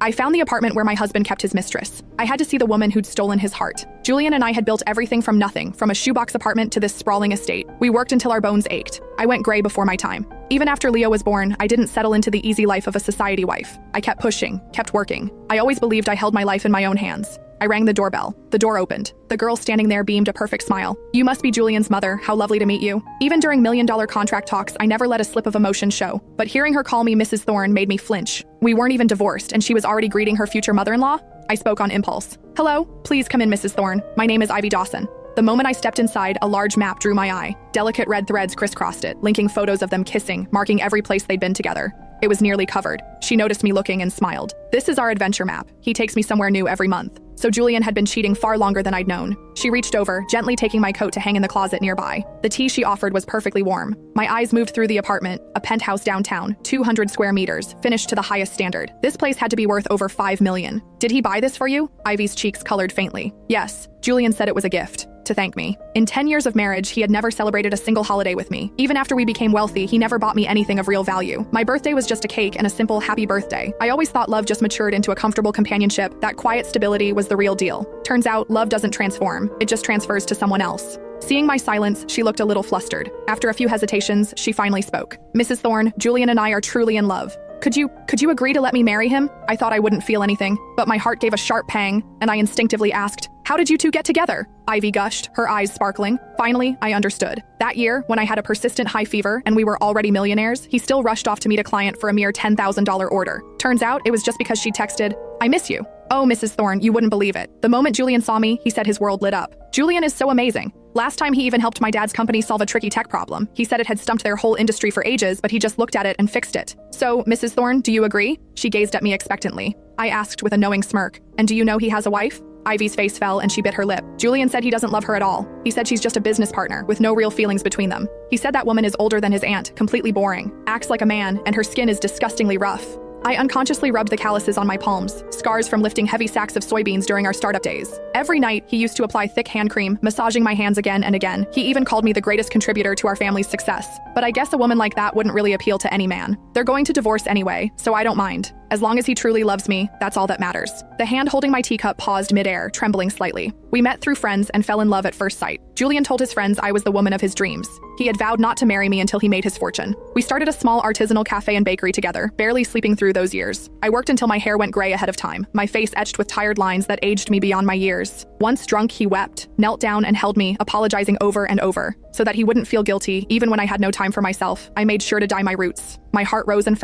I found the apartment where my husband kept his mistress. I had to see the woman who'd stolen his heart. Julian and I had built everything from nothing, from a shoebox apartment to this sprawling estate. We worked until our bones ached. I went gray before my time. Even after Leo was born, I didn't settle into the easy life of a society wife. I kept pushing, kept working. I always believed I held my life in my own hands. I rang the doorbell. The door opened. The girl standing there beamed a perfect smile. "You must be Julian's mother. How lovely to meet you." Even during million-dollar contract talks, I never let a slip of emotion show. But hearing her call me Mrs. Thorne made me flinch. We weren't even divorced, and she was already greeting her future mother-in-law? I spoke on impulse. "Hello? Please come in, Mrs. Thorne. My name is Ivy Dawson." The moment I stepped inside, a large map drew my eye. Delicate red threads crisscrossed it, linking photos of them kissing, marking every place they'd been together. It was nearly covered. She noticed me looking and smiled. "This is our adventure map. He takes me somewhere new every month." So Julian had been cheating far longer than I'd known. She reached over, gently taking my coat to hang in the closet nearby. The tea she offered was perfectly warm. My eyes moved through the apartment, a penthouse downtown, 200 square meters, finished to the highest standard. This place had to be worth over $5 million. "Did he buy this for you?" Ivy's cheeks colored faintly. "Yes." Julian said it was a gift. To thank me. In 10 years of marriage, he had never celebrated a single holiday with me. Even after we became wealthy, he never bought me anything of real value. My birthday was just a cake and a simple happy birthday. I always thought love just matured into a comfortable companionship. That quiet stability was the real deal. Turns out, love doesn't transform. It just transfers to someone else. Seeing my silence, she looked a little flustered. After a few hesitations, she finally spoke. "Mrs. Thorne, Julian and I are truly in love. Could you agree to let me marry him?" I thought I wouldn't feel anything, but my heart gave a sharp pang, and I instinctively asked, "How did you two get together?" Ivy gushed, her eyes sparkling. Finally, I understood. That year, when I had a persistent high fever and we were already millionaires, he still rushed off to meet a client for a mere $10,000 order. Turns out, it was just because she texted, "I miss you." Oh, Mrs. Thorne, you wouldn't believe it. The moment Julian saw me, he said his world lit up. Julian is so amazing. Last time he even helped my dad's company solve a tricky tech problem. He said it had stumped their whole industry for ages, but he just looked at it and fixed it. "So, Mrs. Thorne, do you agree?" She gazed at me expectantly. I asked with a knowing smirk, "And do you know he has a wife?" Ivy's face fell and she bit her lip. Julian said he doesn't love her at all. He said she's just a business partner, with no real feelings between them. He said that woman is older than his aunt, completely boring, acts like a man, and her skin is disgustingly rough. I unconsciously rubbed the calluses on my palms, scars from lifting heavy sacks of soybeans during our startup days. Every night, he used to apply thick hand cream, massaging my hands again and again. He even called me the greatest contributor to our family's success. But I guess a woman like that wouldn't really appeal to any man. They're going to divorce anyway, so I don't mind. As long as he truly loves me, that's all that matters. The hand holding my teacup paused midair, trembling slightly. We met through friends and fell in love at first sight. Julian told his friends I was the woman of his dreams. He had vowed not to marry me until he made his fortune. We started a small artisanal cafe and bakery together, barely sleeping through those years. I worked until my hair went gray ahead of time, my face etched with tired lines that aged me beyond my years. Once drunk, he wept, knelt down and held me, apologizing over and over. So that he wouldn't feel guilty, even when I had no time for myself, I made sure to dye my roots. My heart rose and fell.